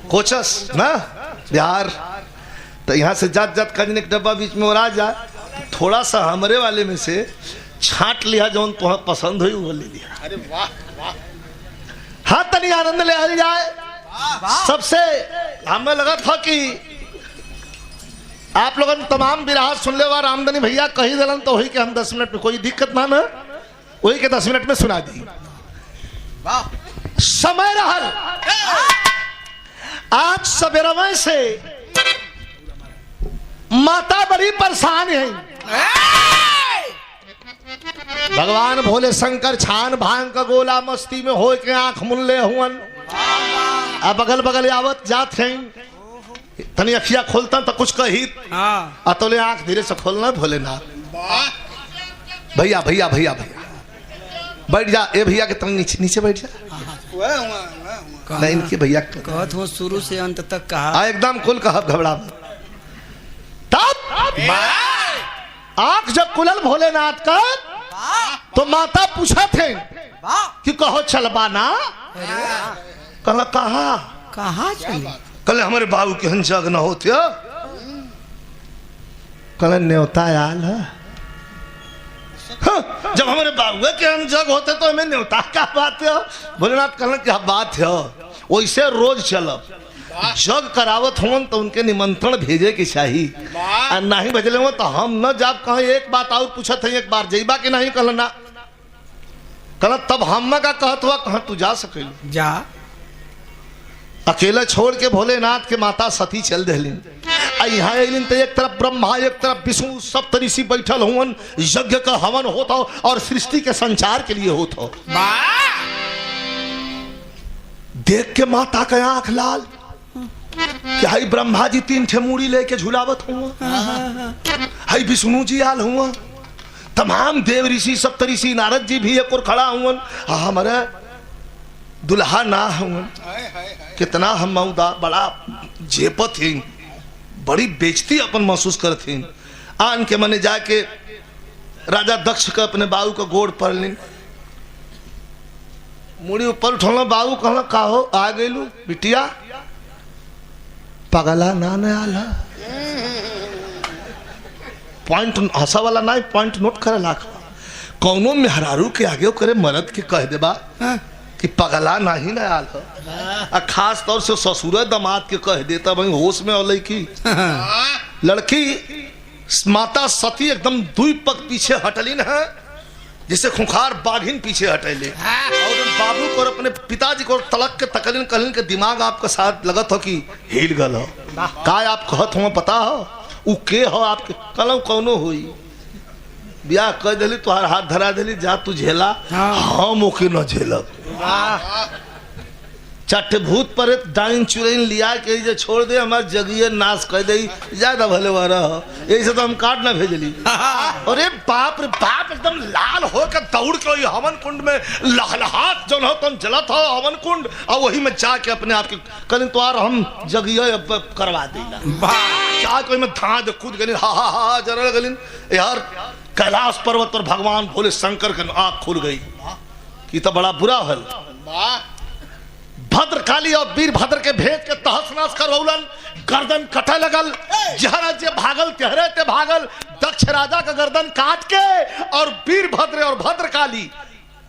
कोचस ना बिहार। तो यहाँ से जात जात का एक डब्बा बीच में और आ जाए, थोड़ा सा हमारे वाले में से छाट लिया जो तुम्हें पसंद हुई वो ले लिया। अरे वाह वाह, हाँ तनी आनंद ले आ जाए सबसे। हमें लगा था कि आप लोगों ने तमाम बिरहा सुन ले, रामधनी भैया कही दिलन तो वही के हम 10 मिनट में, कोई दिक्कत ना वही के 10 मिनट में सुना दी। समय रहल आज सवेरे से माता बड़ी परेशान है। भगवान भोले शंकर छान भांग का गोला मस्ती में हो के आंख मुल्ले हुअन। अब अगल बगल आवत जात हैं, तनी अखिया खोलता तो कुछ कही अतोले आंख धीरे से खोलना भोलेनाथ। भैया भैया भैया भैया बैठ जा, ए भैया के तनी नीचे नीचे बैठ जा। नहीं इनके भैया कहत हो शुरू से अंत तक कहा एकदम खुल कहा, घबरा तब आंख जब खुलल भोलेनाथ का तो माता पूछा थे कि कहो चलबा ना। कहला कहा चले? कल हमारे बाबू के जग न होते, कल न्योता आल है। हाँ, जब हमारे बाबू के जग होते तो हमें न्योता क्या बात है? भोलेनाथ कहला क्या बात है, वैसे रोज चलब जग करावत हों तो उनके निमंत्रण भेजे के चाहिए, नहीं भेजले हो तो हम न जाब। कहा एक बात और पूछत है, एक बार जइबा कि नहीं? कहला ना। कहला तब हम का कहत हुआ, कहा तू जा सके जा। अकेला छोड़ के भोलेनाथ के माता सती चल दिलिन। यहाँ अलिन तो एक तरफ ब्रह्मा एक तरफ विष्णु सब ऋषि बैठल हुन, यज्ञ का हवन होता और सृष्टि के संचार के लिए होता। देख के माता का आंख लाल, क्या हाई ब्रह्मा जी 3 ठे मूड़ी लेके झुलावत हुआ, हाई विष्णु जी आल हुआ, तमाम देव ऋषि सप्तऋषि नारद जी भी एक और खड़ा हुआ, हमारे दुल्हा ना हुआ। कितना हम मऊदा बड़ा जेपत ही, बड़ी बेइज्जती अपन महसूस करते हैं। आन के मने जाके राजा दक्ष का अपने बाबू का गोड़ पड़ ली, मुड़ी ऊपर उठौला, बाबू कहला का हो आ गइलू बिटिया? पगला ना आला पॉइंट हंसा वाला ना, पॉइंट नोट करे लाख। कौनो मेहरारू के आगे करे मर्द के कह देबा कि पगला नहीं ना आल है, खास तौर से ससुर दामाद के कह देता भाई होश में औले की। लड़की माता सती एकदम 2 पग पीछे हटलिन है, जिसे खुंखार बाघिन पीछे हटेले, और बाबू को और अपने पिताजी को तलक के तकलिन कहलिन के दिमाग आपका साथ लगत हो कि हिल गल हो, का आप कहत हो पता हो उ के हो आपके? कलम कौनो हुई ब्याह कह दिली, तुहार हाथ धरा दिली, जा तू झेला, हम ओके न झेलब। 4 भूत पर डाइन चुरैन लिया के जे छोड़ दे, हमार जगिए नाश कर दे, ज्यादा भले वारा यही से तो हम काट ना भेजली। अरे बाप रे बाप, एकदम लाल होकर दौड़ के हवन कुंड में लहलहात जो हो तुम जलत हो हवन कुंड, और वही में जाके अपने आप के कल तो हम जगिए करवा देला। क्या कोई में धां दे कूद गली, हा जरा गलिन यार। कैलाश पर्वत पर भगवान भोले शंकर के आंख खुल गई कि तो बड़ा बुरा हल। भद्रकाली और वीरभद्र के भेद के तहस नहस करवौलन, गर्दन कटे लगल, जहरा जे भागल तेहरे ते भागल। दक्ष राजा का गर्दन काट के और वीरभद्र और भद्रकाली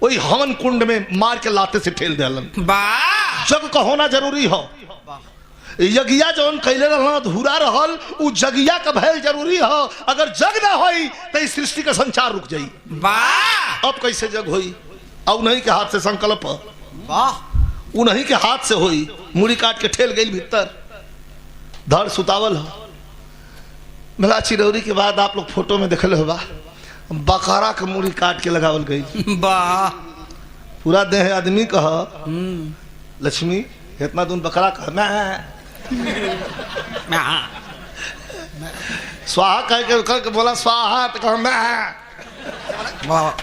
वही हवन कुंड में मार के लाते से ठेल देलन। जग का होना जरूरी हो, यज्ञिया जौन कैले रहल अधूरा रहल, उ जगिया का भय जरूरी हो। अगर जग ना होई तो इस सृष्टि का संचार रुक जाई। अब कैसे जग होई? अब नहीं के हाथ से संकल्प, उन्हीं के हाथ से होई। मुड़ी काट के ठेल गई भीतर, धड़ सुतावल हो। मिला चिरौरी के बाद आप लोग फोटो में देखले होगा, बकरा के मुड़ी काट के लगावल गई। पूरा देह आदमी कह लक्ष्मी इतना दून बकरा कह मैं स्वाहा कह के बोला स्वाहा तो कह मैं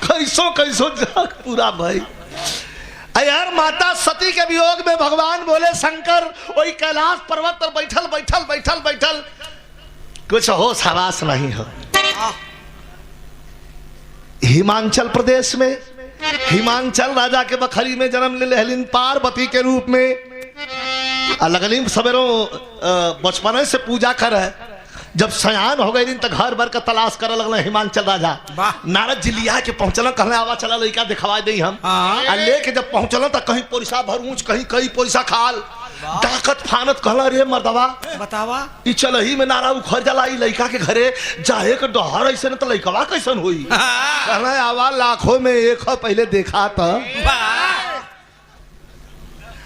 कैसो जग पूरा भाई। यार माता सती के वियोग में भगवान बोले शंकर वही कैलाश पर्वत पर बैठल कुछ होश हवास नहीं हो। हिमाचल प्रदेश में हिमाचल राजा के बखरी में जन्म ले लेहलिन पार्वती के रूप में। लगली सवेरों बचपन से पूजा करे। जब सयान हो गई तो घर भर का तलाश करे लगल हिमांचल राजा। नारद जी लिया के पहुंचल, कहले आवा चला लड़का दिखवा दे हम। आ लेके जब पहुंचल तो कहीं पोरिसा भर ऊंच, कहीं कहीं पोरिसा खाल, ताकत फानत कहला रे मर्दवा बतावा ई चलही में नारा उखड़ जाला, ई लड़का के घरे जाए के डहर ऐसे न तो लड़कवा कैसन होई। कहला आवा लाखों में एक हो, पहले देखा था।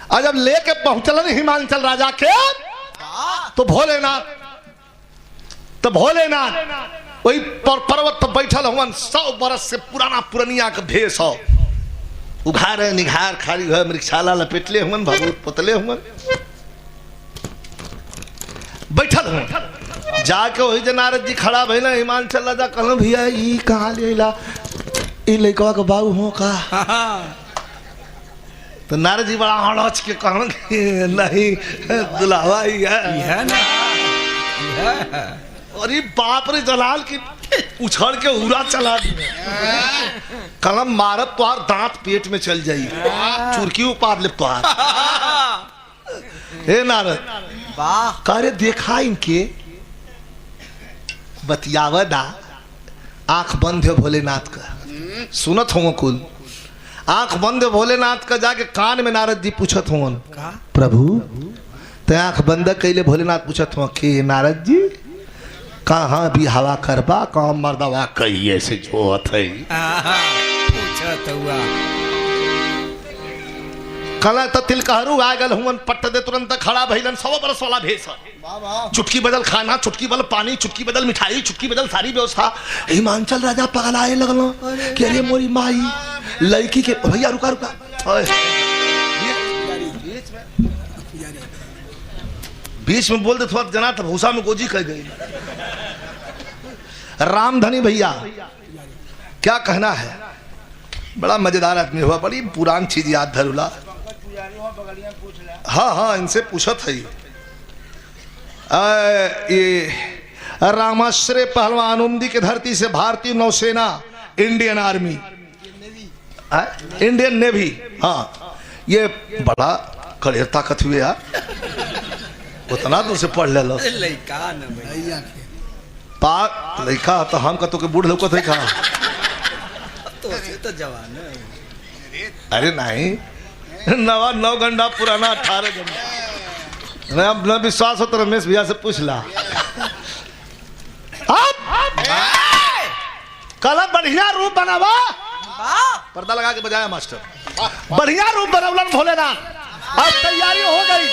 और जब लेके पहुंचल हिमांचल राजा के तो भोलेनाथ वही पर्वत पर बैठल हुआ। 100 बरस से पुराना पुरनिया का भेष हो, उघार निघार खाली है, मृक्षाला लपेटले हुआ, भगवत पुतले हुआ, बैठल हुआ। जाके वही जे नारद जी खड़ा भइल, हिमांचल राजा कहल भैया ई कहाँ ले अइला, ई लइकवा के बाबू हो का। तो नारद जी बड़ा हड़च के कहल नहीं दुल्हावा ही है ना। अरे बाप रे जलाल की उछड़ के उड़ा चला कलम मारब तुहार दांत पेट में चल जाई, चुरकी उपार ले तुहार। हे नारद करे देखा इनके बतियावदा, आंख बंद है भोलेनाथ का, सुनत हो कुल आंख बंद है भोलेनाथ का। जाके कान में नारद जी पूछत हो प्रभु ते आंख बंद कैले भोलेनाथ पूछत हो के नारद जी कहाँ भी हवा करबा, कहाँ मर्दवा कहिए से जो है कला तो तिलकहरू आ गल हुन पट्ट दे तुरंत खड़ा भइलन। 100 बरस वाला भेष, चुटकी बदल खाना, चुटकी बदल पानी, चुटकी बदल मिठाई, चुटकी बदल सारी व्यवस्था। हिमांचल राजा पगलाए लगल कि अरे मोरी माई लड़की के भैया रुका रुका बीच में बोल दे थोड़ा जना तो भूसा में गोजी कह गई। रामधनी भैया क्या कहना है, बड़ा मजेदार आदमी हुआ, बड़ी पुरानी चीज याद धरुला। हाँ हाँ इनसे पूछत है। ये रामाश्रय पहलवान उमदी के धरती से भारतीय नौसेना, इंडियन आर्मी, इंडियन नेवी, हाँ ये बड़ा कड़े ताकत हुए यार, उतना दूर से पढ़ ले लो। पाक लड़का तो हम का तो के बूढ़ लोग थे कहा तो जवान है। अरे नहीं 9 घंटा पुराना 18 घंटा। मैं अब न विश्वास हो तो रमेश भैया से पूछ ला। कल बढ़िया रूप बनावा, पर्दा लगा के बजाया मास्टर, बढ़िया रूप बनवलन भोलेनाथ। अब तैयारी हो गई,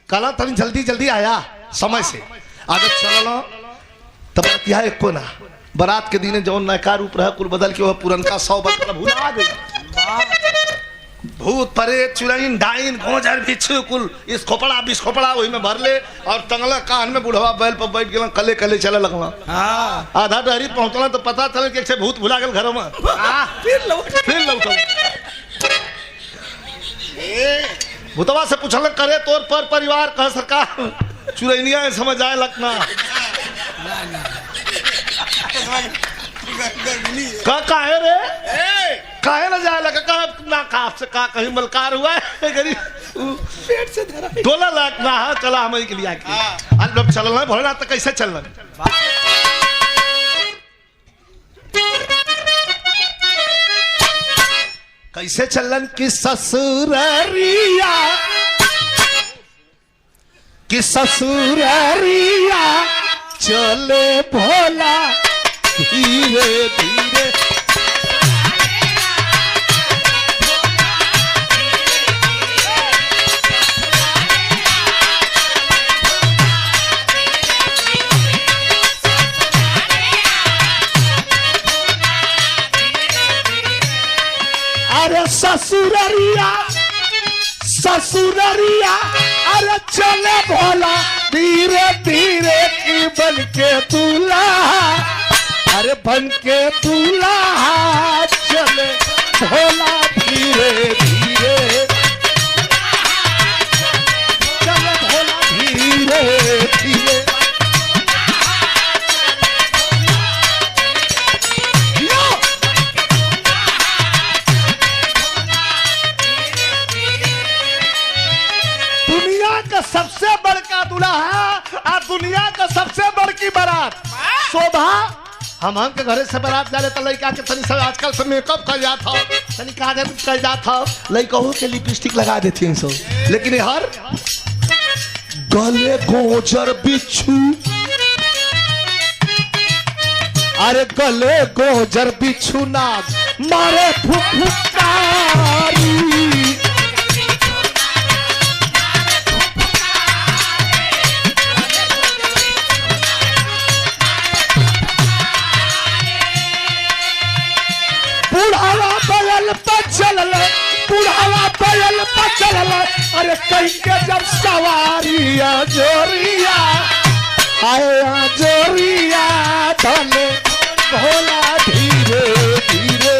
कल तनी जल्दी जल्दी आया समय से आगे चलो तब यह एक को ना बारात के दिन जौन नयका रूप रहा कुल बदल के वह पुरनका 100 बरस भूला गई। भूत प्रेत चुड़ैन डाइन गोजर बिच्छू कुल इस खोपड़ा बिस खोपड़ा वही में भर ले और टंगला कान में बुढ़वा बैल पर बैठ गया, कले कले चले लगला। आधा डहरी पहुंचला तो पता चल कि भूत भुला गल घरों में, फिर लौट भूतवा से पूछल करे तोर पर परिवार कह सरकार चुरैनिया समझ आए लगना काहे रे काहे ना जाए लगा ना काफ से का कहीं मलकार हुआ है गरीब पेट से धरा डोला लाख ना है। चला हम के लिए आज जब चलना भोलेनाथ तो कैसे चलना, कैसे चलन कि ससुररिया चले भोला धीरे धीरे। अरे ससुररिया अरे चले भोला धीरे धीरे की बन के दूल्हा, अरे बन के दूल्हा चले भोला धीरे धीरे, चले भोला धीरे धीरे। दुनिया दुनिया का सबसे बड़का दूल्हा और दुनिया का सबसे बड़की बारात शोभा। हम के घरे से बारात जाले तो लड़का के तनी सब आजकल से मेकअप कर जात हो, तनी काजल कर जात हो, लड़कहू के लिपस्टिक लगा देती हैं सब। लेकिन हर गले गोजर बिच्छू, अरे गले गोजर बिच्छू नाग मारे फुफुकारी। बुढ़ावा बैल पर चलल, बुढ़ावा बैल पर चलल, अरे कहीं के जब सवारी जोरिया आया जोरिया धने भोला धीरे धीरे।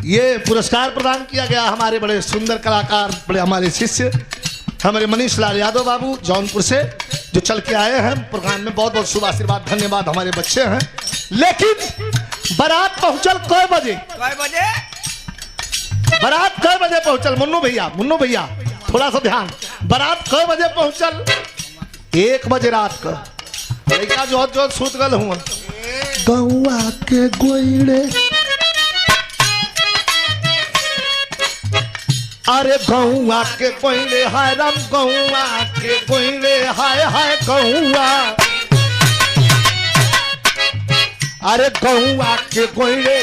ये पुरस्कार प्रदान किया गया हमारे बड़े सुंदर कलाकार, बड़े हमारे शिष्य हमारे मनीष लाल यादव बाबू जौनपुर से जो चल के आए हैं प्रोग्राम में। बहुत बहुत शुभ आशीर्वाद, धन्यवाद। हमारे बच्चे हैं। लेकिन बारात पहुंचल कै बजे? बारात कै बजे पहुंचल? मुन्नू भैया थोड़ा सा ध्यान। बारात कै बजे पहुंचल? 1 बजे रात का। लड़का जो सूत गल हुआ गौआ के गोइड़े, अरे गौआ के कोयले हाय राम, गौआ के कोयले हाय हाय गौआ, अरे गौआ के कोयले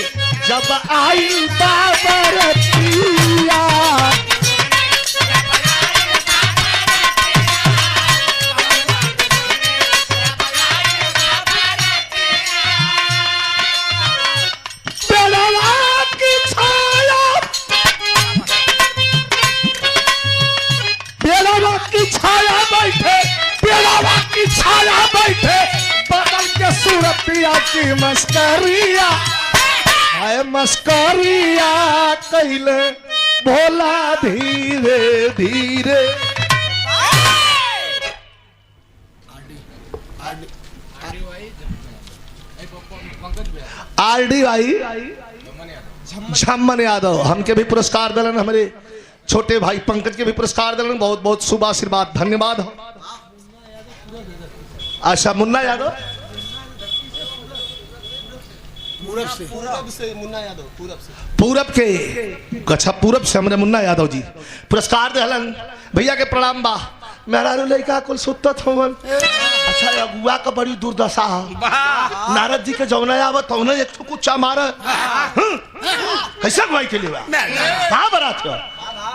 जब आई बाबरतिया, छाया बैठे बदल के सूरतिया की मस्करिया है, मस्करिया कहले भोला धीरे धीरे। आरडी भाई झम्मन यादव हमके भी पुरस्कार दिलन, हमारे छोटे भाई पंकज के भी पुरस्कार दिलन। बहुत बहुत शुभ आशीर्वाद, धन्यवाद। अच्छा मुन्ना यादव पूरब से मुन्ना यादव, पूरब के अच्छा पूरब से हमारे मुन्ना यादव जी पुरस्कार दिलन। भैया के प्रणाम बा। मेरा लड़का कुल सुतत होवन। अच्छा अगुआ का बड़ी दुर्दशा है। नारद जी के जौना आवत तौने एक ठो कुचा मार कैसा अगुवाई के लिए कहाँ बारात हुआ?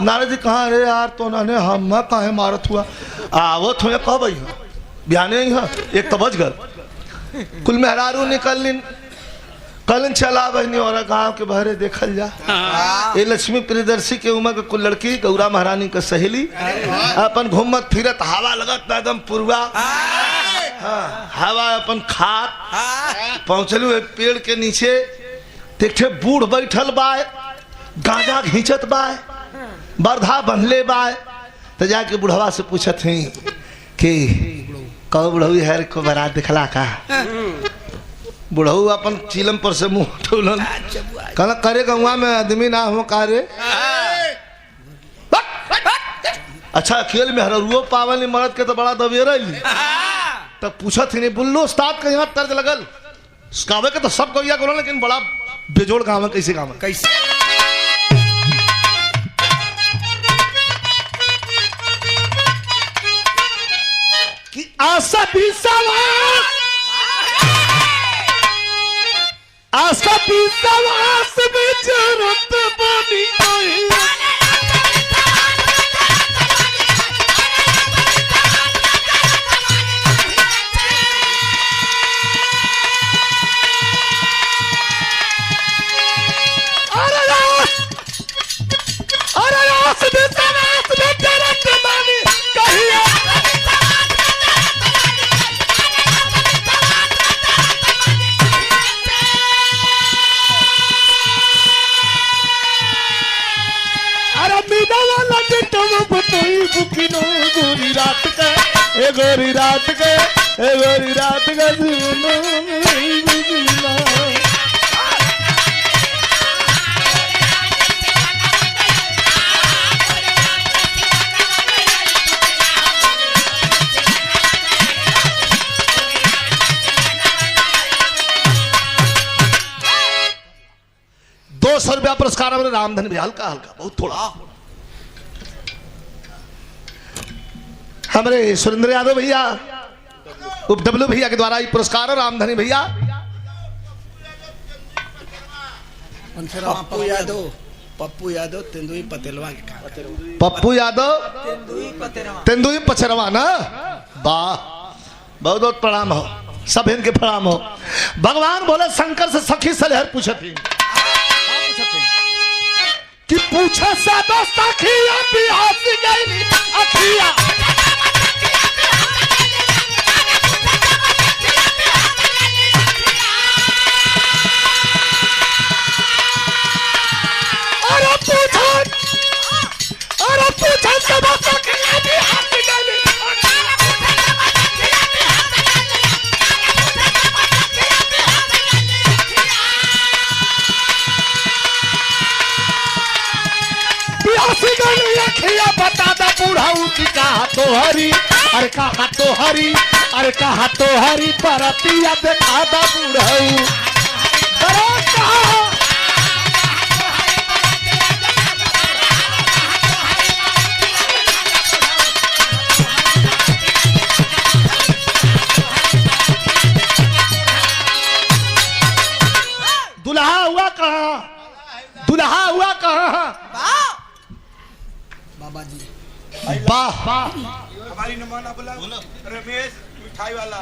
नारद जी कहाँ? अरे यार तो उन्होंने हम कहे मारत हुआ आवत हुए कब आई बिहाने ही हाँ 1 तो बज गल। कुल मेहरारू निकलिन कल चला बहनी और गाँव के बहरे देखल जा। ये लक्ष्मी प्रियदर्शी के उम्र के कुल लड़की गौरा महारानी का सहेली अपन घूमत फिरत हवा लगत एकदम पुरवा हवा अपन खात पहुंचलू एक पेड़ के नीचे देखे बूढ़ बैठल बाय गांजा घींचत बाय बरधा बंधले बाय। तो जाके बुढ़वा से पूछत हैं कि कौ बुढ़ऊ है को बारात दिखला का? बुढ़ऊ अपन चिलम पर से मुंह उठौलन कहला करे गौवा में आदमी ना हो कारे। अच्छा खेल में हरुओ पावल मरद के तो बड़ा दबेरा तब पूछत ही नहीं बुल्लो उस्ताद का यहाँ तर्ज लगल गावे के तो सब गौया गोला लेकिन बड़ा बेजोड़ गाँव कैसे गाँव कैसे कि आशा भी सवास आशा भी सवास में जरूरत बनी गई। ए गोरी रात के ए गोरी रात का ₹200 पुरस्कार हमारे रामधन भी हल्का हल्का बहुत थोड़ा हमारे सुरेंद्र यादव भैया उप डब्ल्यू भैया के द्वारा ये पुरस्कार है रामधनी भैया पप्पू यादव तेंदुई पतेलवा के कहा पप्पू यादव तेंदुई पचरवा ना वाह बहुत बहुत प्रणाम हो सब इनके प्रणाम हो भगवान बोले शंकर से सखी सलेहर पूछे थी कि पूछा सादा सखिया बिहासी गई अखिया अरे पूछा सादा सखिया बिहासी गई अखिया बता दा बूढ़ाऊ की कहा तो हरी अरे कहा तो हरी अरे कहा तो हरी परतिया देखा दा बूढ़ाऊ अरे कहा दुल्हा हुआ कहाँ दुल्हा हुआ कहाँ बाबा जी वाह हमारी नमाना बोला रमेश मिठाई वाला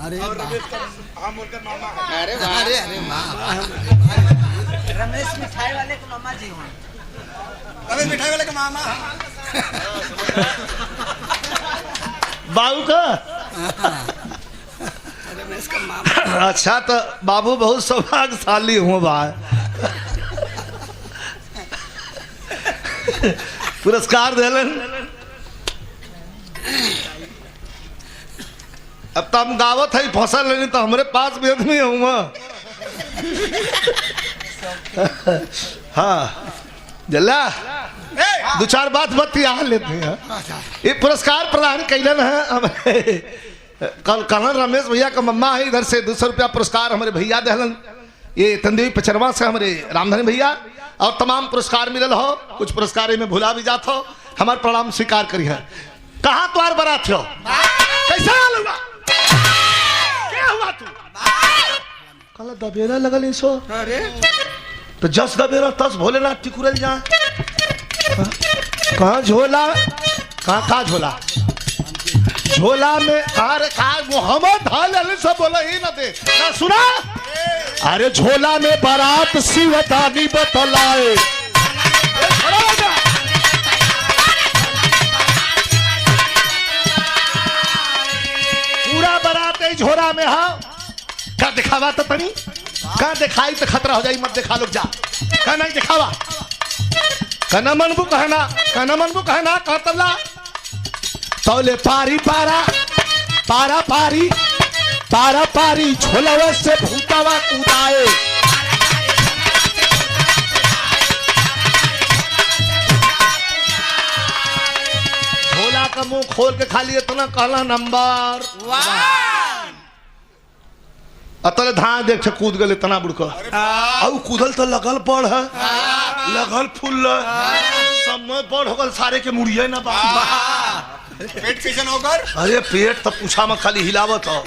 अरे और रमेश का हम बोलकर मामा है अरे अरे अरे रमेश मिठाई वाले के मामा जी हैं रमेश मिठाई वाले का मामा बाबू का रमेश का मामा अच्छा तो बाबू बहुत सौभाग्यशाली हूँ भाई पुरस्कार दिलन अब तो हम गावत है फसल लेनी तो हमारे पास भी आदमी हूँ हाँ जल्ला दो चार बात बतिया लेते हैं ये पुरस्कार प्रदान कैलन है हमारे कल कलन रमेश भैया का मम्मा है इधर से ₹200 पुरस्कार हमारे भैया दहलन ये तंदेवी पचरवा से हमारे रामधनी भैया और तमाम पुरस्कार मिलल हो कुछ पुरस्कार में भुला भी जात हो हमारे प्रणाम स्वीकार करी है कहाँ तुम्हार बारात हो कैसा हाल हुआ क्या हुआ तू कल दबेरा लगल इसो अरे तो जस दबेरा तस भोलेनाथ टिकुरल जा कहाँ झोला कहाँ झोला झोला में अरे कहा मोहम्मद हाल सब बोला ही ना दे ना सुना अरे झोला में बारात शिवदानी बतलाए पूरा बारात है झोला में हाँ क्या दिखावा तो तनी कहाँ दिखाई तो खतरा हो जाए मत दिखा लोग जा कहाँ नहीं दिखावा कहना मनबू कहना कहतला तौले पारी पारा पारा पारी पारा पारी झोलवा से भूतावा कूदाए झोला का मुंह खोल के खाली इतना कहला नंबर अतल धान देख कूद गए इतना बुड़का और कूदल तो लगल पड़ है लगल फूल समय पड़ हो गल सारे के मुड़िए ना पेट कैसन होकर अरे पेट तो पूछा में खाली हिलावत हो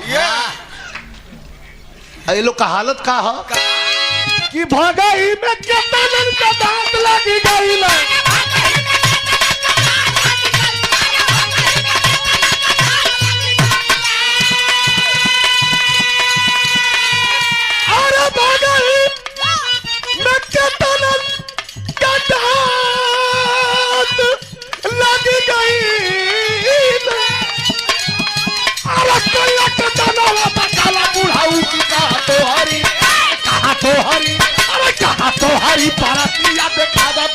ये लोग का हालत का हो कि भगाई में कितना का दांत लगी गई ना अरे भगाई में कितना का दांत लगी गई बुढ़ाऊ की कहा तो हरी अरे कहा तो हरी पारतिया देखा दा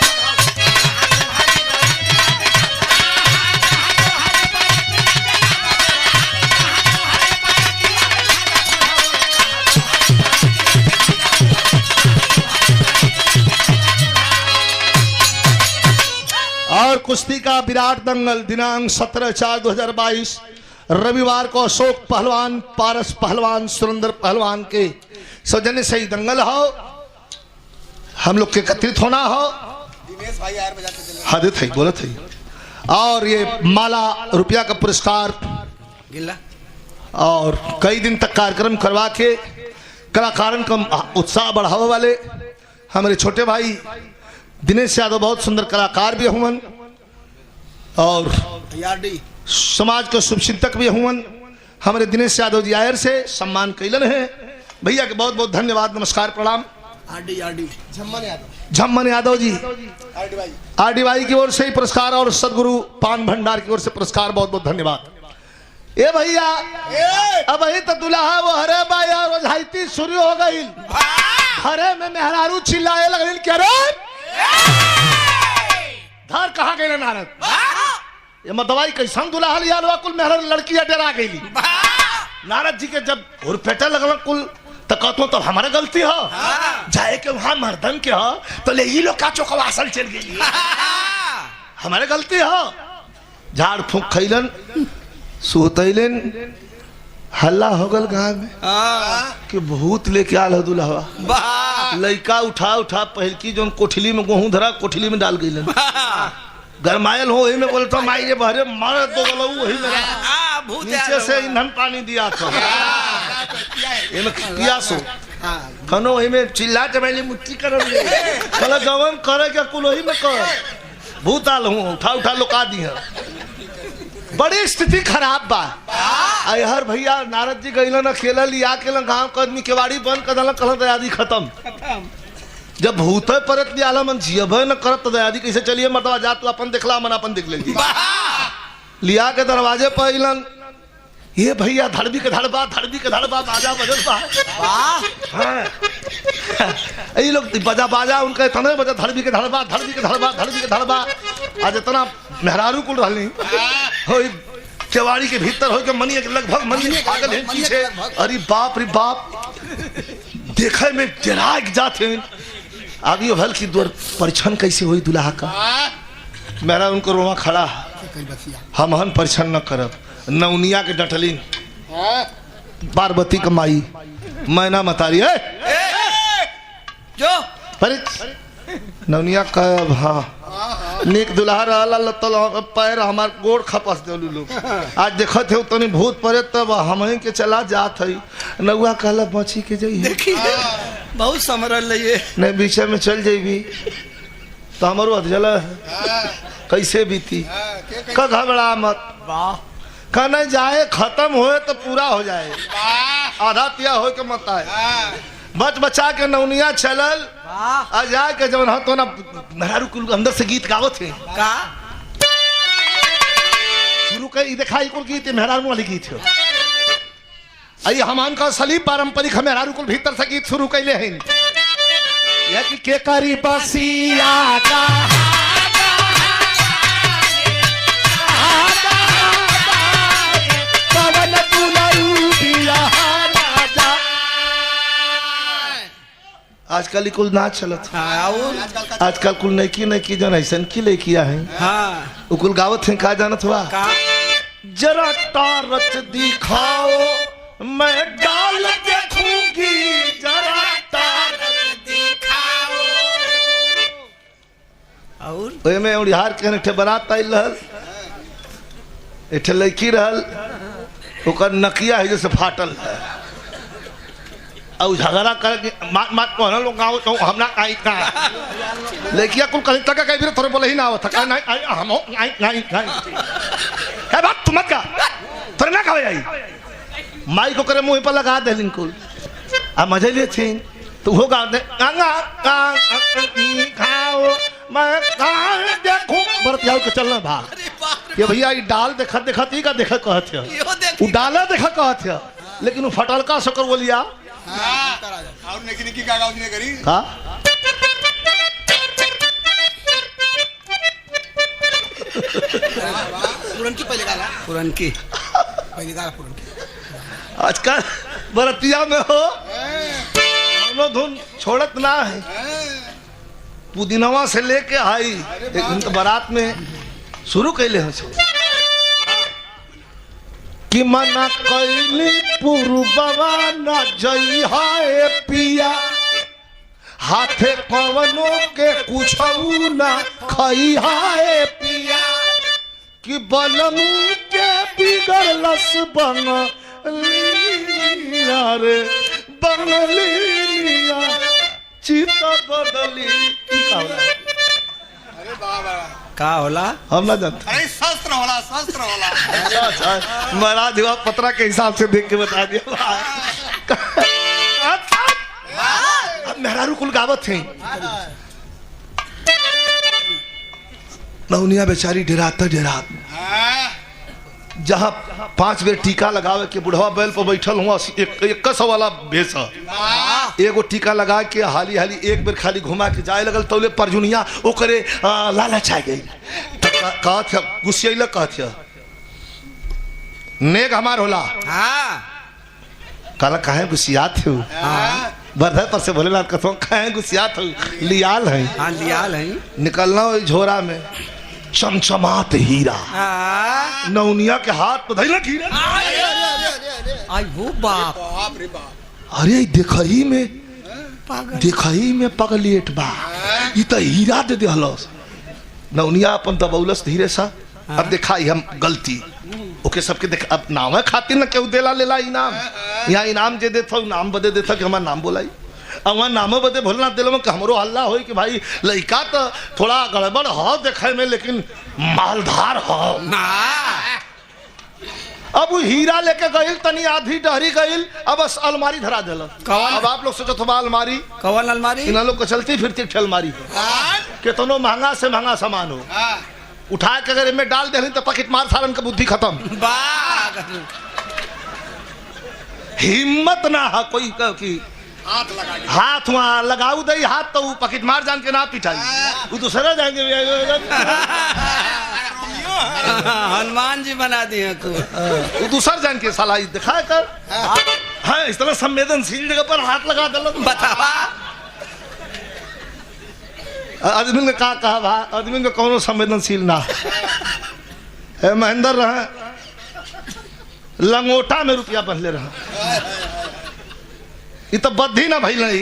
कुश्ती का विराट दंगल दिनांक 17/4/2022 रविवार को अशोक पहलवान पारस पहलवान सुरेंद्र पहलवान के सौजन्य से ही दंगल हो, हम लोग के एकत्रित होना हो। दिनेश भाई यार बजाते चले हाँ थे बोले थे। और ये माला रुपया का पुरस्कार गिल्ला और कई दिन तक कार्यक्रम करवा के कलाकारों का उत्साह बढ़ावे वाले हमारे छोटे भाई दिनेश यादव बहुत सुंदर कलाकार भी हुवन और यार्डी समाज के शुभचिंतक भी हुवन। हमारे दिनेश यादव जी आयर से सम्मान कैलन है। भैया के बहुत बहुत धन्यवाद, नमस्कार, प्रणाम। RD RD Jhamman Yadav ji RD भाई आरडी भाई की ओर से ही पुरस्कार और सदगुरु पान भंडार की ओर से पुरस्कार, बहुत बहुत धन्यवाद। ए भैया अब वही तो दुल्हा वो हरे भाई और वजाइती शुरू हो गई। हरे में मेहरारू चिल्लाए लगल क्या रे धर कहाँ गए नारद ये मतवाई कैसा दुल्हा लिया कुल मेहरारू लड़की डरा गई। नारद जी के जब उर्पेटा लगल कुल तो कहते तो हमारा गलती हो जाए के वहां मर्दन के हो तो ले ये लोग का चौकवासल चल गई हमारे गलती हो। झाड़ फूक खैलन सुतैलन हल्ला हो गल गाँव में कि भूत लेके आल है दुल्हा। लड़का उठा उठा पहल की जो कोठली में गेहूं धरा कोठली में डाल गई गरमायल हो वही में बोलता माई ये बहरे मार दो वही मेरा नीचे से ईंधन पानी दिया था पियासो खनो वही में चिल्ला चमेली मुट्ठी कर जवन करे क्या कुल वही में कर भूत आल हूँ उठा उठा लुका दी है। बड़ी स्थिति खराब बा। हर भैया नारद जी गईलन अकेला लिया के गाँव का आदमी केवाड़ी बंद कर दिला कल दयादी खत्म। जब भूत परत लिया मन जियब न करत दयादी कैसे चलिए मतलब जा तू अपन देखला मन अपन देख लेगी लिया के दरवाजे पर अलन ये भैया धड़बी के धड़बा बाजा बजल बा ये लोग बजा बाजा उनका इतने बजा धड़बी के धड़बा आज इतना मेहरारू कुल रहली हो केवाड़ी के भीतर हो के मनी लगभग मनी पागल है पीछे। अरे बाप देखे में डरा जाते अब ये भल की द्वार परीक्षण कैसे हुई दुल्हा का मेरा उनको रोमा खड़ा हम हन परीक्षण न करब नवनिया के डटलिन पार्वती का माई मैना मतारी है जो नवनिया का हाँ निक दुल्हा रहा पैर हमार गोड़ खपस दे लोग आज देखत है तनी भूत परे तब हम के चला जात है नौआ कहला बची के जाइए देखी बहुत समरल ये नहीं बीचे में चल जाइबी तो हमारो अधजला कैसे बीती का घबरा मत का नहीं जाए खत्म होए तो पूरा हो जाए आधा तिया हो के मत आए बच बचा के नवनिया चलल आ जाए के जवन तो ना मेहरारू कुल अंदर से गीत गावत थे का शुरू कर दिखाई कुल गीत मेहरारू वाली गीत है। आई हमान का सली पारंपरिक मेहरारू कुल भीतर से गीत शुरू कैले हैं यह कि के करी बसिया का आजकल कुल ना चलत आजकल कुल नैकी जन ऐसन की लेकिया है हाँ कुल गावत है का जानत हुआ जरा तारच दिखाओ मैं डाल देखूंगी जरा तारच दिखाओ और ओए में उड़िहार के ठे बारात आइल रहल एठे लड़की रहल ओकर नकिया है जैसे फाटल है और झगड़ा कर मात को लोग गाँव तो हमना आई का लेकिन कुल कहीं तक कहीं भी थोड़े बोले ही ना हो थका नहीं हम नहीं है बात तुम मत का थोड़े ना खावे आई माई को करे मुंह पर लगा दे कुल आ मजे लिए थे तो वो गा दे खाओ मैं देखूं बरत जाओ के चलना भाग ये भैया ये डाल देखा ही का देखा कहत है वो डाला देखा कहत है लेकिन वो फटल का सकर बोलिया और निकी का गाँव ने करी का पुरन की पहले गाला पुरन की आजकल बरतिया में हो दोनों धुन छोड़त ना है पुदीनवा से लेके आई एक दिन तो बारात में शुरू कैले हो कि मना कैली पूर्ववा न जई है पिया हाथे कवनो के कुछ न खई है पिया कि बनमू के बिगड़लस बंगलिया रे बंगलिया चित बदली की कहला अरे बाबा का होला हम ना जानते अरे शस्त्र होला महाराज हुआ पत्रा के हिसाब से देख के बता दिया अब मेहरारू कुल गावत थे नौनिया बेचारी डेरात जहाँ 5 बेर टीका लगावे के बुढ़वा बैल पर बैठल हुआ 100 वाला भेष एगो टीका लगा के हाली हाली एक बेर खाली घुमा के जाए लगल तौले परजुनिया ओकरे लालच आ गई कहत गुस्सैल कहत नेग हमार होला कहला काहे गुस्सियात हो बरधर पर से भोलेनाथ कसम काहे गुस्सियात हो लियाल है लियाल है निकलना हो झोरा में चमचमात हीरा नौनिया के हाथ पर धैला हीरा आई वो बाप बाप रे बाप अरे देखही में पगलेट बा ई त हीरा दे देहलस नौनिया अपन दबौलस धीरे सा अब दिखाई हम गलती ओके सबके देख अब नाम है खातिर ना केहू देला लेला इनाम यहाँ इनाम जे देता नाम बदे देता कि हमार नाम बोलाई अब वहाँ नाम बदे भोलेनाथ दिल में हमरो हल्ला हो कि भाई लड़का तो थोड़ा गड़बड़ हो देखे में लेकिन मालधार हो अब वो हीरा लेके गईल तनी आधी डहरी गईल अब बस अलमारी धरा दिल अब आप लोग सोचो थोड़ा अलमारी कौन अलमारी इन लोग को चलती फिरती अलमारी कितनो महंगा से महंगा सामान हो उठा के अगर इनमें डाल दे तो पकेट मार सारन का बुद्धि खत्म हिम्मत ना है कोई की हाथ वहाँ लगाऊ दई हाथ तो पकेट मार जान के ना पिटाई वो दूसरा जाएंगे हनुमान जी बना दिए वो दूसरा जान के साला दिखाए कर हाँ इस तरह संवेदनशील जगह पर हाथ लगा दल बतावा आदमी ने कहा भाई आदमी का कौन संवेदनशील ना महेंद्र रहा लंगोटा में रुपया बंधले रहा ये तो बद्धी ना भाई नहीं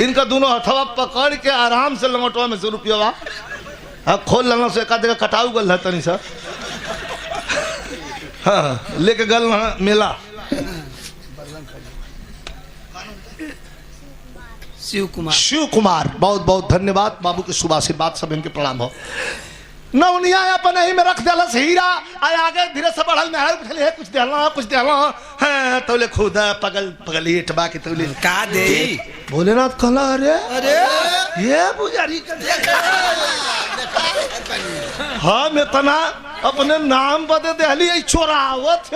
इनका दोनों हथवा पकड़ के आराम से लंगोटवा में से रुपया खोल लेना से एक जगह कटाऊ गल है तनी सा हाँ लेके गल मेला शिव कुमार बहुत बहुत धन्यवाद बाबू के शुभ आशीर्वाद सब इनके प्रणाम हो नौनिया अपन ही में रख दिलस हीरा आगे धीरे से बढ़ल में है कुछ देला हाँ तौले खुद पगलेट बा के तौले का दे भोलेनाथ कहला अरे ये पुजारी हम इतना अपने नाम बदे देहली चोरावत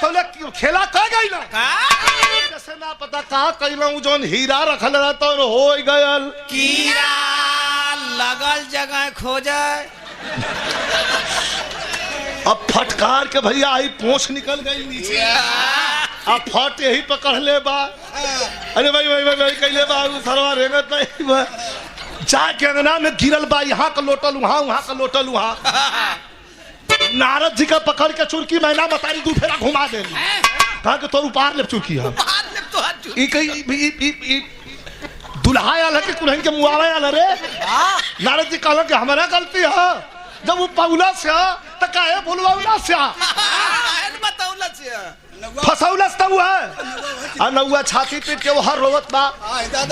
तौले खेला कह गई ना जैसे ना पता कहा कैला जोन हीरा रखल रहता और हो गयल कीड़ा लगल जगह खोजे अब फटकार के भैया आई पोंछ निकल गई नीचे अब फट यही पकड़ ले बा अरे भाई कैले बा सरवा रेंगत भाई जाके अंगना में गिरल बा यहाँ का लोटल वहाँ का लोटल वहाँ नारद जी का पकड़ के चुरकी मैना बतारी दू फेरा घुमा दे कहा कि तो पार ले चुकी है दुल्हा आल के कुल्हन के मुआवे आल रे नारद जी कहल कि हमारा गलती है जब वो पौला से तो काहे बोलवाउला से फसौलस तो हुआ आ नौआ छाती पीट के वो हर रोवत बा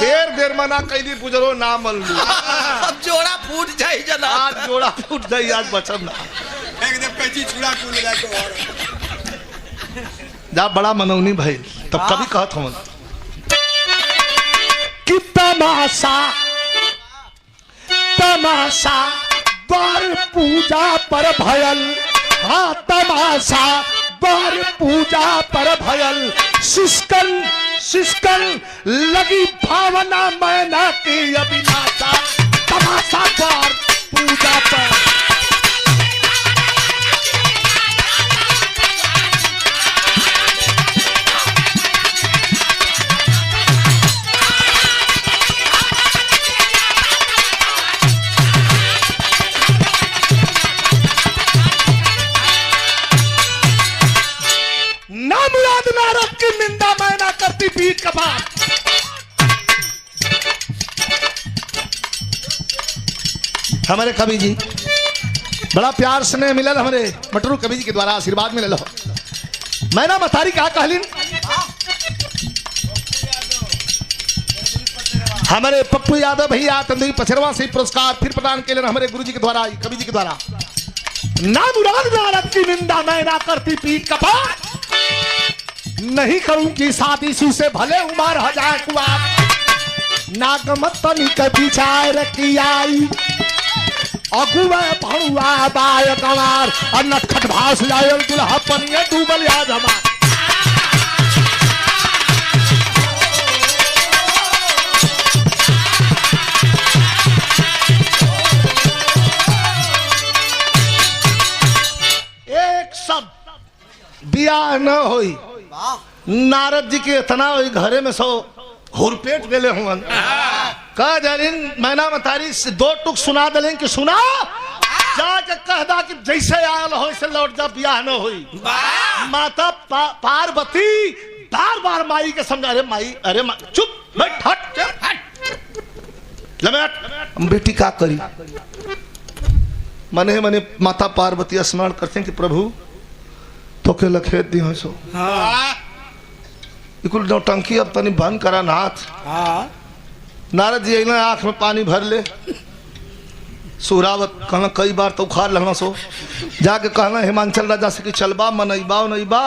देर मना कैली बुजरो ना मल्लू अब जोड़ा फूट जाई जना आज जोड़ा फूट जाई आज बचन ना एकदम कैची छुड़ा कूल जाके और जा बड़ा मनौनी भाई तब कभी कहत हम कि तमाशा बर पूजा पर भयल हाँ तमाशा बर पूजा पर भयल सिस्कन लगी भावना मैना की अभिलाषा तमाशा बर पूजा पर पीठ कपाट। हमारे कवि जी बड़ा प्यार स्नेह मिलल, हमारे मटरू कवि जी के द्वारा आशीर्वाद मिलल हो। मैना मतारी का कहलिन हमारे पप्पू यादव भैया तंदुरी पचरवा से पुरस्कार फिर प्रदान के लिए हमारे गुरु जी के द्वारा, कवि जी के द्वारा। ना मुराद नारद की निंदा मैं ना करती पीठ कपाट, नहीं करूंगी शादी से भले उमर हो जाए कुआर। नागमत तनी के बिचार रखी आई अगुआ भणुआ बाय कमार और नटखट भास आयल दुल्हा पनिया डूबल या जमा। एक सब बियाह न होई, नारद जी के इतना होई घरे में सो हुरपेट गेले हुन। कह दलिन मैना मतारी से दो टुक सुना दलिन कि सुना जाके कह दा कि जैसे आयल हो से लौट जा, बियाह न होई। माता पार्वती बार बार माई के समझा, अरे माई अरे चुप बैठ हट लमेट। बेटी का करी मने मने माता पार्वती स्मरण करते हैं कि प्रभु तो के लखेत दी सो। इकुल नौटंकी अब तनी बंद करा नाथ। नारद जी ना आंख में पानी भर ले, सुहरावत कहना कई बार तो उखाड़ लगना सो, जाके कहना हिमांचल राजा से कि चलबा मनईबा नईबा।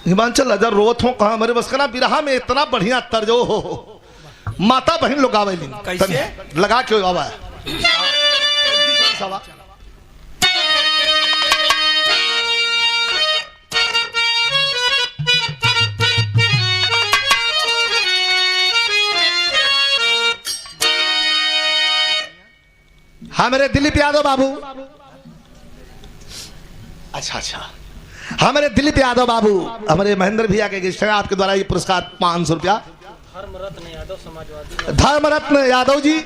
हिमांचल राजा रोवत हो कहा मेरे बस का ना बिरहा में इतना बढ़िया तर्जो हो। माता बहन लोग आवे कैसे लगा के आवा हमारे दिलीप यादव बाबू, अच्छा हमारे दिलीप यादव बाबू हमारे महेंद्र भैया के गेस्ट हैं, आपके द्वारा ये पुरस्कार 500 रुपया। धर्मरत्न यादव जी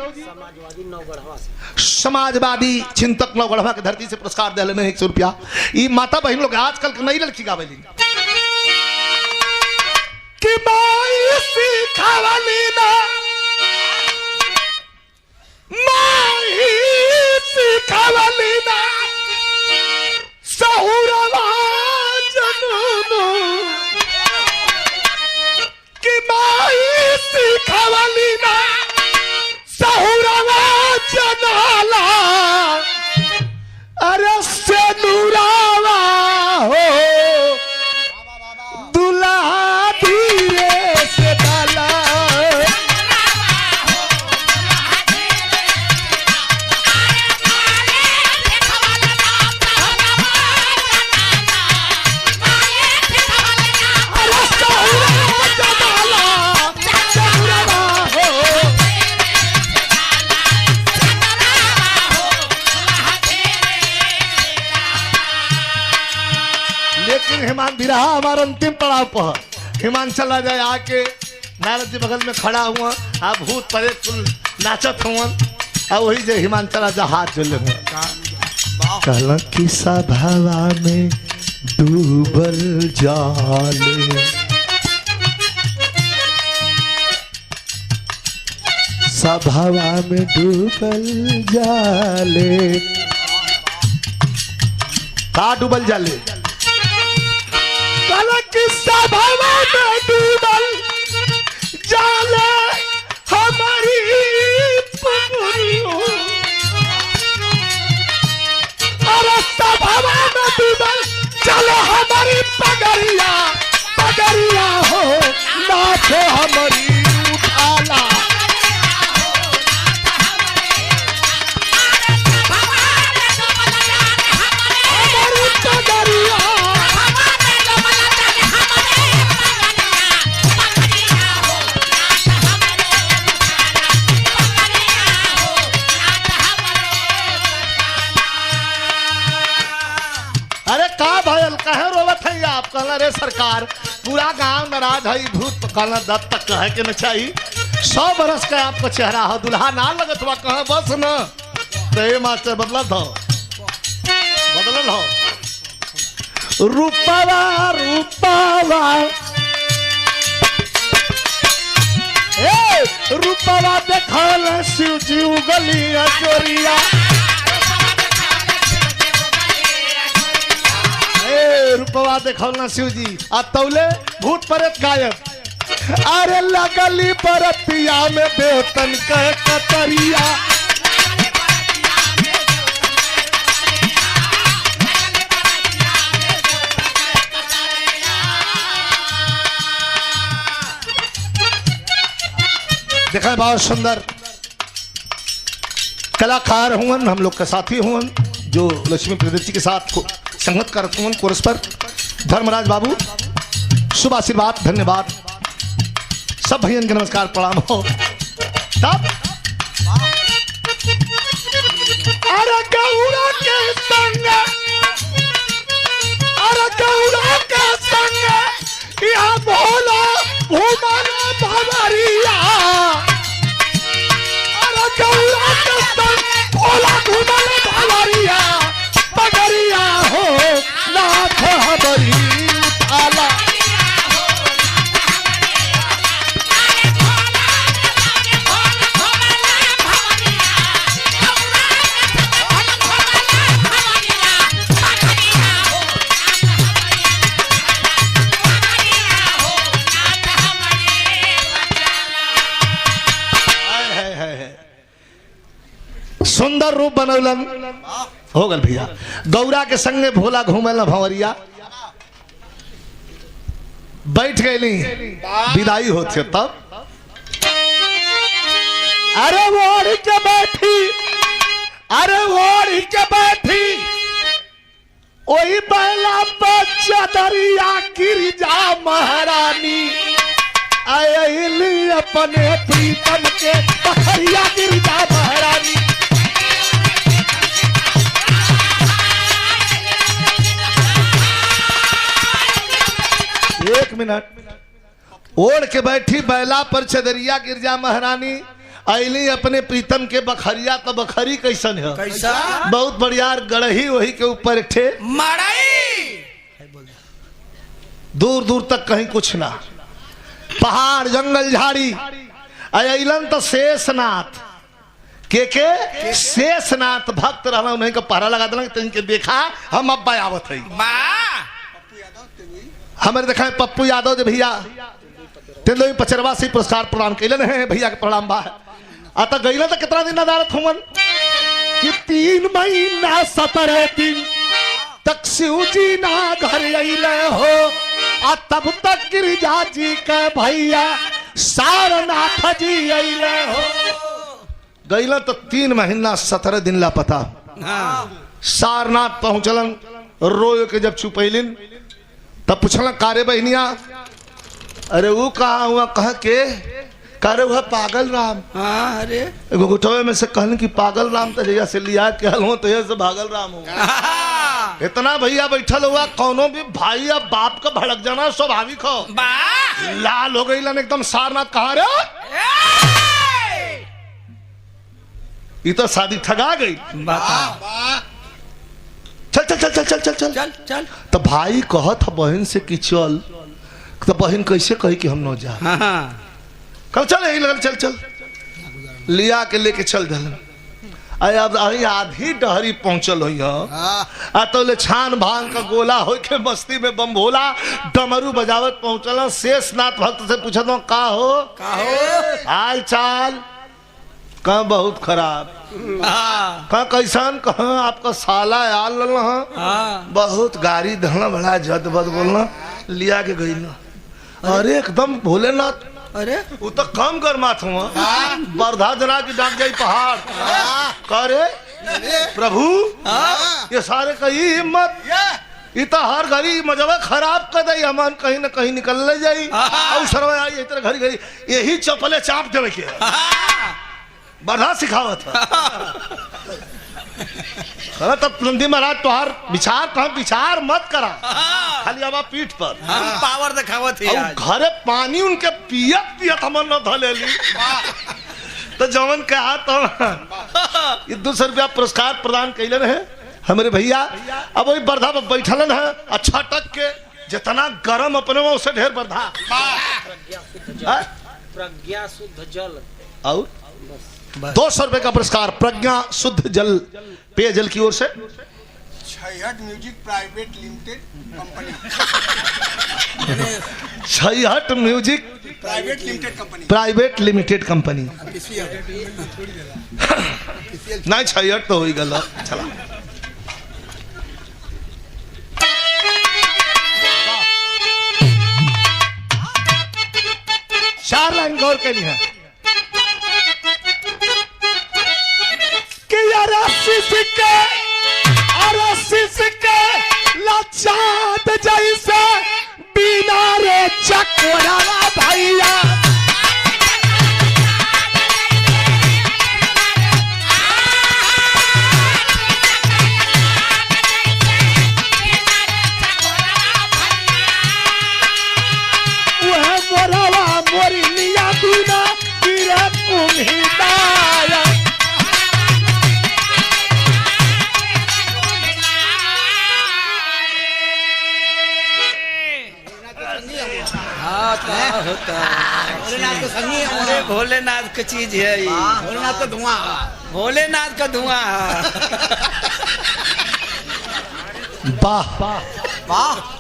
समाजवादी चिंतक नौगढ़वा की धरती से पुरस्कार दे लेने 100 रुपया। ये माता बहन लोग आजकल नई लड़की गावेली कि माई सिखावली ना सिखावली ना सहुरवा जनू कि माई सिखावली ना सहुरवा जनाला। अरे से नूरावा हो दुल्हा धीरे से डाला। हिमान बिरहा हमारा अंतिम पड़ाव पर हिमांचल राजा आके नारद जी बगल में खड़ा हुआ, आप भूत प्रेत कुल नाचत हुआ, और वही जो हिमांचल राजा हाथ जोड़े हुआ कहला कि सभावा में डूबल जाले, सभावा में डूबल जाले। का डूबल जाले सभावा में डूबल जाले हमारी अरे सभावा में डूबल चलो हमारी पगड़िया पगड़िया हो नाचो हमारी उठाला। कहला रे सरकार पूरा गांव नाराज है, भूत कहला दत्त तक कहे के न चाहिए। 100 बरस का आपका चेहरा हो, दुल्हा ना लगत हुआ कहा बस न तो मास्टर बदलत हो बदलल हो। रूपावा रूपावा रूपवा देखल शिव जी उगलिया चोरिया रूपवा देखल ना शिव जी आ तौले भूत प्रेत गायब अरे लगली बरतिया में बेतन के कतरिया देखा बहुत सुंदर कलाकार हुए हम लोग के साथी हुए जो लक्ष्मी प्रदीप जी के साथ संगत करते हुए कोरस पर धर्मराज बाबू शुभ आशीर्वाद धन्यवाद सब भैया के नमस्कार प्रणाम हो तब अरे गौरा के संग अरे गौरा के संग यहाँ भोला घुमाना भवरिया अरे गौरा के संग भोला घुमाना भवरिया पगरिया हो नाथ हबरी आला सुंदर रूप बनौलन हो गल भैया गौरा के संगे भोला घूमे न भंवरिया बैठ गई विदाई होते तब अरे वोड़ के बैठी अरे वोड़ के बैठी वही बैला बच्चा दरिया गिरजा महारानी आयली अपने प्रीतम के बखरिया गिरजा महारानी एक मिनट ओढ़ के बैठी बैला पर चदरिया गिरजा महारानी अली अपने प्रीतम के बखरिया तो बखरी कैसन है कैसा बहुत बढ़िया गढ़ही वही के ऊपर एक ठे मड़ई दूर दूर तक कहीं कुछ ना पहाड़ जंगल झाड़ी अलन तो शेषनाथ के शेषनाथ भक्त रहना उन्हीं का पहरा लगा दिला इनके देखा हम अब आवत है हमारे देखा है पप्पू यादव जी भैया तेंदुई पचरवा से पुरस्कार प्रदान कैलन है भैया के प्रणाम बा आता गईला तो कितना दिन नदारत हुमन कि 3 महीना 17 दिन तक शिव जी ना घर अइले हो आ तब तक गिरिजा जी के भैया सारनाथ जी अइले हो गईला तो 3 महीना 17 दिन लापता सारनाथ पहुंचलन रोयो के जब छुपैलिन तब पूछल कारे बहनिया अरे वो कहा हुआ कह के कारे हुआ पागल राम अरे एगो गुटवे में से कहन कि पागल राम तो जैसे लिया के हल हो तो से भागल राम हो इतना भैया बैठल हुआ कौनो भी भाई या बाप का भड़क जाना स्वाभाविक हो लाल हो गई एकदम सारनाथ कहा रे ये तो शादी ठगा गई चल चल चल चल चल चल चल चल चल तो भाई कहत बहन से कि चल तो बहन कैसे कही कि हम न जा कल चल यही लगल चल चल लिया के लेके चल दल अब आधी डहरी पहुंचल हो तो ले छान भांग का गोला हो के मस्ती में बम भोला डमरू बजावत पहुंचल शेषनाथ भक्त से पूछत हूँ का हो हाल चाल कहाँ बहुत खराब कहाँ कैसन कहाँ आपका साला आल बहुत गाड़ी धरना बड़ा जद बद बोलना लिया के गई ना अरे एकदम भोलेनाथ अरे वो तो कम गरमात हुआ वर्धा जना की डाक गई पहाड़ करे प्रभु ये सारे कही हिम्मत ये तो हर घड़ी मजबा खराब कर दई हमन कहीं न कहीं निकल ले जाई अवसर आई इधर घड़ी घड़ी यही चपले चाप देवे के बढ़ा सिखावत है तब नंदी महाराज तुहार विचार कहा विचार मत करा खाली अब पीठ पर पावर दिखावत है घरे पानी उनके पियत पियत हमन न धलेली तो जवन कहा तो ये 200 रुपया पुरस्कार प्रदान कैलन है हमारे भैया अब वही वर्धा में बैठलन है अच्छा टक के जितना गरम अपने में उससे ढेर वर्धा प्रज्ञा शुद्ध जल। और 200 रुपए का पुरस्कार प्रज्ञा शुद्ध जल पेयजल की ओर से। छयहट म्यूजिक प्राइवेट लिमिटेड कंपनी। छयहट music private limited company. Private limited company. नहीं छयहट तो हुई गल। चला चार लाइन गौर के लिए लचात जैसे बिना रे चकोरा भैया वह मोरवा मोरी लिया बिना गिरे कुम्हिदाया। अरे भोलेनाथ का चीज है ये। भोलेनाथ का धुआं। भोलेनाथ का धुआं। वाह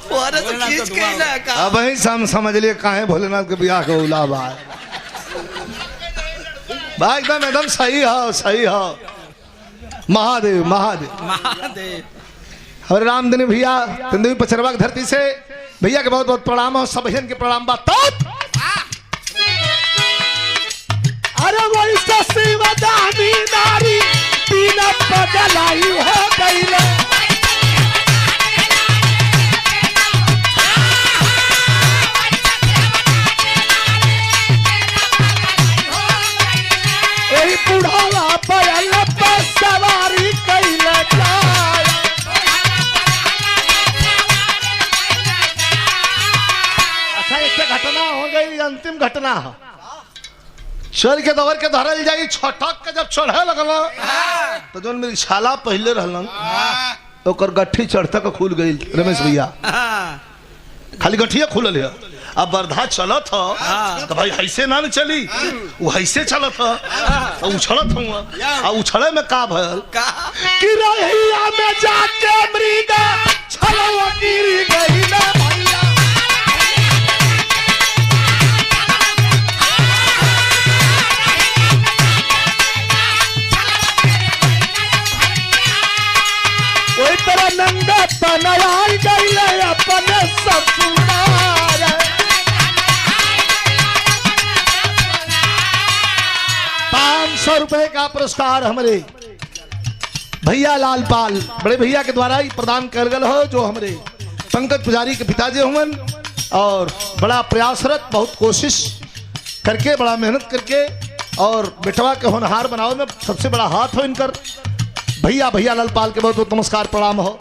वो अरस खींच के ना का। अब ही समझ लिए काहे भोलेनाथ के बियाह को उलाबा भाई एकदम सही हो सही हो। महादेव महादेव महादेव। हमारे रामधनी भैया तेंदुई पचरवा की धरती से भैया के बहुत बहुत प्रणाम हो। सब भैया के प्रणाम बात। अरे वही शिवदानी नारी बिना बदलाई हो गई। बुढ़ावा बैल पर सवारी कैले जाए। अच्छा इससे घटना हो गई अंतिम घटना हो। चल के दौड़ के धरल जाई छटक के जब चढ़े लगल तो जोन मेरी छाला पहले रहलन ओकर गट्ठी चढ़ता के खुल गई। रमेश भैया खाली गठिया खुलल है। अब बरधा चलत हो तो भाई ऐसे ना चली वो ऐसे चलत हो उछलत हुआ और उछले में का भयल कि रहिया में जाके मृगा छलवा गिर गई ना भैया। कोई तरह नंगा तनवाई गई अपने ससुराल। 500 रुपए का पुरस्कार हमारे भैया लालपाल बड़े भैया के द्वारा ही प्रदान कर गल हो। जो हमारे पंकज पुजारी के पिताजी हुमन और बड़ा प्रयासरत बहुत कोशिश करके बड़ा मेहनत करके और बेटवा के होनहार बनाओ में सबसे बड़ा हाथ हो इनकर। भैया भैया लालपाल के बहुत बहुत नमस्कार प्रणाम हो।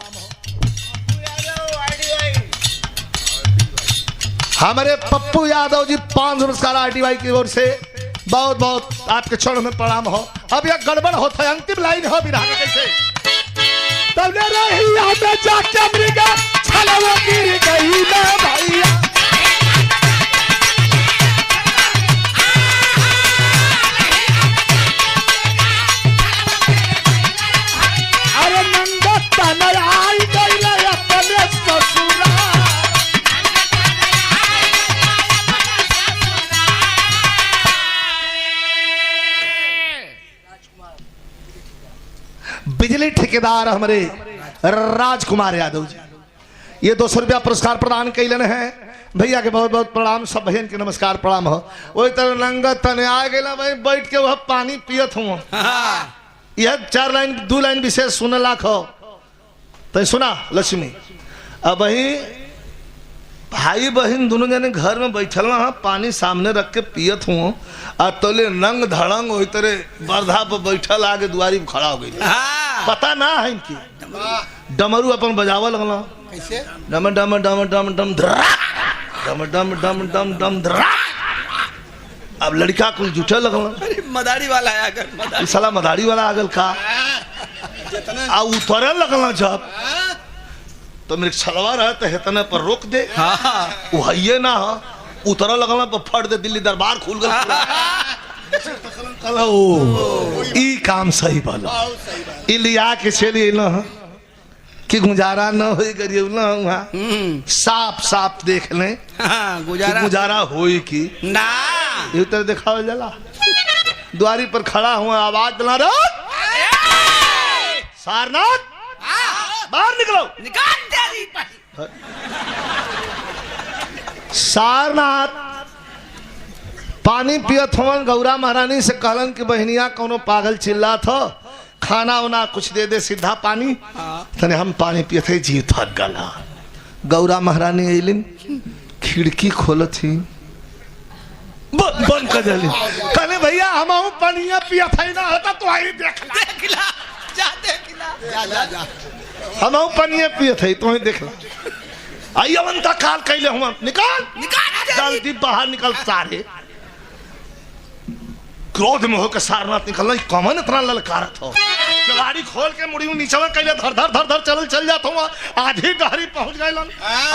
हमारे पप्पू यादव जी 500 नमस्कार RTY की ओर से बहुत बहुत आपके चरण में प्रणाम हो। अब यह गड़बड़ होता है अंतिम लाइन हो बिना कैसे तब रहिया में जाके मृगा छलवा गिर गई ना भैया। अरे नंगा तनय आई गई अपने ससुराल। बिजली ठेकेदार हमारे राजकुमार यादव जी ये 200 रुपया पुरस्कार प्रदान कैलन है। भैया के बहुत बहुत प्रणाम। सब बहन के नमस्कार प्रणाम हो। वही तरह नंगा तने आ गया भाई बैठ के वह पानी पियत हूँ। यह 4 लाइन 2 लाइन विशेष सुन लाख हो तो सुना लक्ष्मी। अब वही भाई बहन दोनों जने घर में बैठल हाँ पानी सामने रख के पियत हूँ और तोले नंग धड़ंग वही तरह बरधा पर बैठल आगे दुआरी पर खड़ा हो गई। पता ना है इनकी डमरू अपन बजावा लगला कैसे डम डम डम डम डम धरा डम डम डम डम डम धरा। अब लड़का कुछ जुटे लगल मदारी वाला आया कर साला मदारी वाला आगल का आ उतरे लगल जब तो मेरे छलवा रहे तो हेतने पर रोक दे वो है ना उतरा लगला पर फट दे दिल्ली दरबार खुल गल कहला ओ ई काम सही बोला ई लिया के चली न कि गुजारा न होई करियो ना वहाँ साफ साफ देख ले हाँ, गुजारा होई की ना ये उतर दिखाओ जला द्वारी पर खड़ा हुआ आवाज दिला रहा सारनाथ बाहर निकलो निकाल तेरी पट्टी। सारनाथ पानी पियत हवन गौरा महारानी से कहलन कि बहनिया कोनो पागल चिल्ला था खाना उना कुछ दे दे सीधा पानी तने हम पानी पियत है जीव थक गला गौरा महारानी अलिन खिड़की खोल थी बंद कर दिली कहले भैया हम पानिया पियत है ना होता तो आई देख देखला जा देखला जा जा हम पानिया पियत है तो देख ला आई अवंता काल कैले हम निकाल निकाल जल्दी बाहर निकल सारे क्रोध में होकर सारनाथ निकलना कमन इतना ललकारत हो कलाड़ी खोल के मुड़ी नीचे कैले धर धर धर धर चल जाता हूँ आधी गहरी पहुंच गए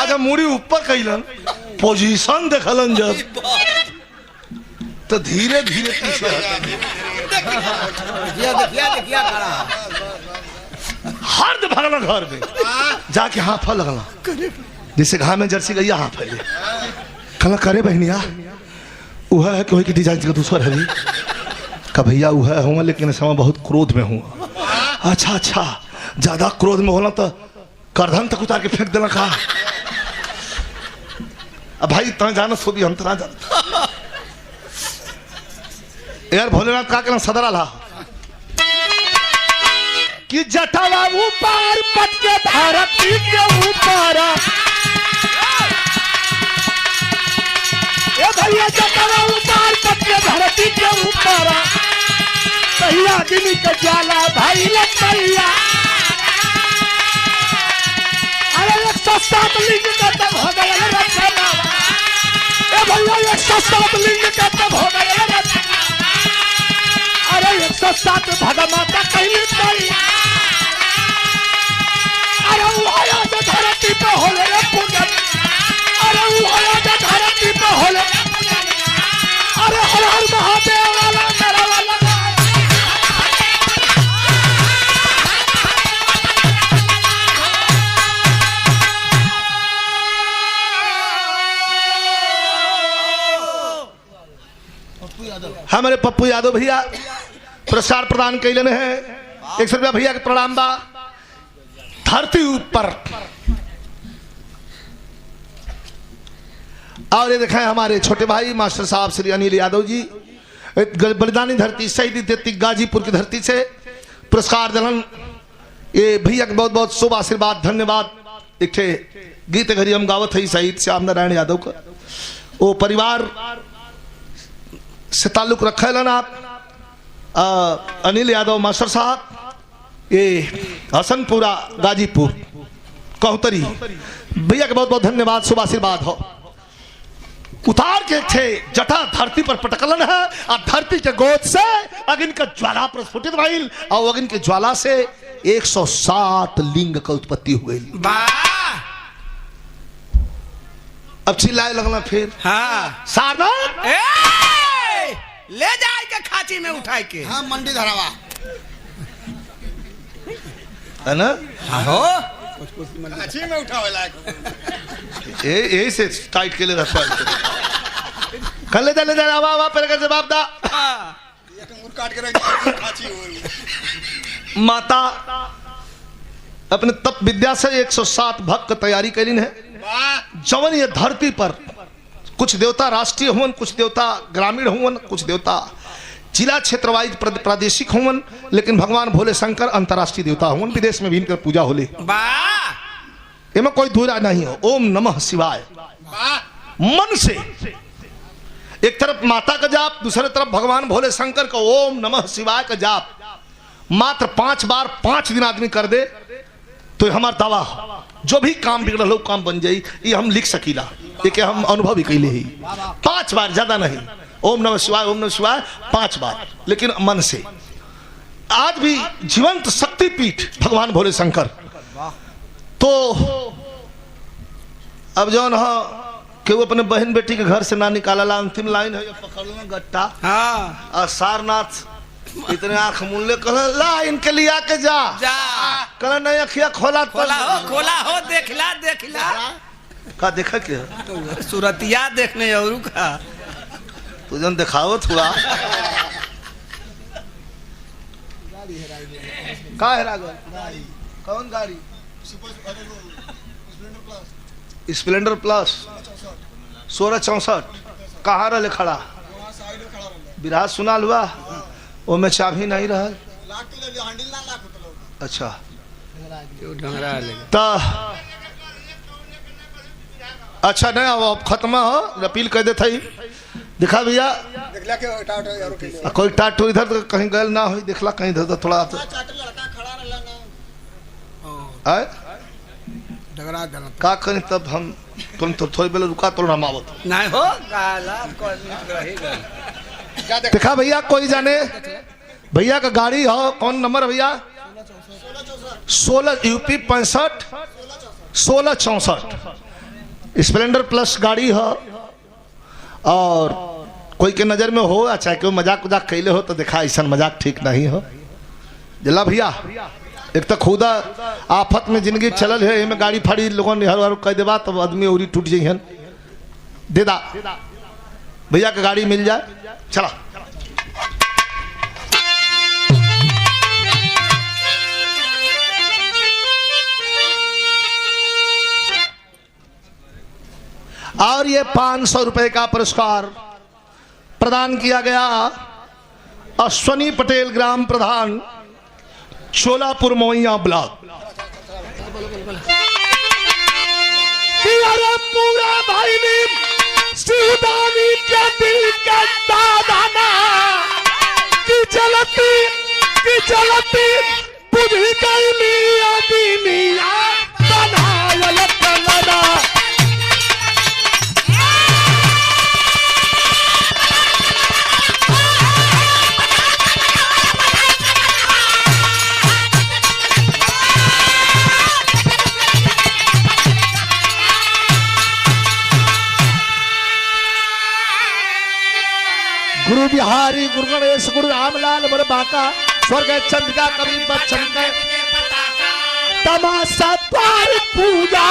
अच्छा मुड़ी ऊपर कैलन पोजीशन देखलन जब तो धीरे धीरे पीछे देखिया खड़ा हर्द भगना घर में जाके हाफा लगला जैसे घाव में जर्सी गई हाफ है कला करे बहनिया वह है कि डिजाइन का दूसरा है का भैया वह हूँ लेकिन इस समय बहुत क्रोध में हूँ अच्छा अच्छा ज्यादा क्रोध में होना तो करधन तक उतार के फेंक देना कहा अब भाई तना जाना सो भी हम तना जाना यार भोलेनाथ का कहना सदरा ला कि जटावा ऊपर पट के धरती के ऊपर ए भैया जटावा ऊपर पट के धरती के ऊपर भैया गिनी के जाला भाई लटैया अरे 107 लिंग का तब हो गया रचना ए भैया 107 लिंग का तब हो गया रचना अरे 107 भगमाता कहली तैया अरे वो आया तो धरती पे होले रे पूजन अरे वो आया तो धरती पे होले अरे हर हर महादेव वाला मेरा वाला हमारे पप्पू यादव भैया पुरस्कार प्रदान कैलन है 100 रुपया भैया के प्रणाम बा धरती ऊपर और ये देखें हमारे छोटे भाई मास्टर साहब श्री अनिल यादव जी बलिदानी धरती शहीदी देती गाजीपुर की धरती से पुरस्कार दिलन ये भैया के बहुत बहुत शुभ आशीर्वाद धन्यवाद एक गीत घरी हम गावत है शहीद श्याम नारायण यादव का वो परिवार से ताल्लुक रखा है आप अनिल यादव मास्टर साहब ये हसनपुरा गाजीपुर कहुतरी भैया के बहुत बहुत धन्यवाद शुभ आशीर्वाद हो उतार के थे जटा धरती पर पटकलन है और धरती के गोद से अग्नि का ज्वाला प्रस्फुटित भइल और अग्नि की ज्वाला से 107 लिंग का उत्पत्ति हो गई अब चिल्लाए लगना फिर हाँ सारनाथ ले जाए के खाची में उठाए के हाँ मंडी धरावा है ना हो अच्छी में उठावे लायक यही से टाइट के लिए रखा कर ले चले जा वाह पहले का जवाब दा एक अंगूर काट के रख खाची होगी माता अपने तप विद्या से 107 भक्त तैयारी करीन है वाह जवन ये धरती पर कुछ देवता राष्ट्रीय हुवन कुछ देवता ग्रामीण हुवन कुछ देवता जिला क्षेत्र वाइज प्रादेशिक हुवन लेकिन भगवान भोले शंकर अंतर्राष्ट्रीय देवता हुवन विदेश में भी इनकर पूजा होले इनमें कोई दूरा नहीं हो ओम नमः शिवाय मन से एक तरफ माता का जाप दूसरे तरफ भगवान भोले शंकर का ओम नमः शिवाय का जाप मात्र 5 बार 5 दिन आदमी कर दे तो हमारा दावा जो भी काम बिगड़ल हो काम बन जाई ये हम लिख सकीला ये हम अनुभव ही कैले ही 5 बार ज्यादा नहीं ओम नमः शिवाय 5 बार लेकिन मन से आज भी जीवंत शक्तिपीठ भगवान भोले शंकर तो अब जो केहू अपने बहन बेटी के घर से ना निकाला, अंतिम लाइन है पकड़ना गट्टा हाँ और सारनाथ इतने आंख मूल्य कल ला इनके लिए आके जा जा कल नहीं अखिया खोला खोला हो देखला देखला का देखा क्या सूरतिया देखने और का तुझे दिखाओ थोड़ा का हेरा गल कौन गाड़ी स्प्लेंडर प्लस 1664 कहाँ रहे खड़ा विराज सुनाल हुआ वो में चाबी नहीं रहा अच्छा तो अच्छा नहीं अब खत्म हो अपील कर देते ही दिखा भैया कोई टाटू इधर तो कहीं गल ना हो देखला कहीं इधर तो थोड़ा का करें तब हम तुम तो थोड़ी बेले रुका तो हम आवत नहीं हो गाला रहेगा दिखा भैया कोई जाने भैया का गाड़ी हो कौन नंबर भैया 16 यूपी 65 1664 स्प्लेंडर प्लस गाड़ी हो और कोई के नजर में हो चाहे कोई मजाक उजाक कैले हो तो देखा ऐसा मजाक ठीक नहीं हो जला भैया एक तो खुदा आफत में जिंदगी चलल है में गाड़ी फाड़ी लोगों ने हर कह देवा तो आदमी उरी टूट जाइए दे दा भैया का गाड़ी मिल जाए चला और ये 500 रुपए का पुरस्कार प्रदान किया गया अश्वनी पटेल ग्राम प्रधान छोलापुर मोइया ब्लॉक पूरा भाई ने सिउदानी के दिल का दादाना की चलती बुझी कैली आदमिया बनायल कलना गुरु बिहारी गुरु गणेश गुरु रामलाल बर बाका स्वर्ग चंद्रिका कवि बच्चन के तमाशा द्वार पूजा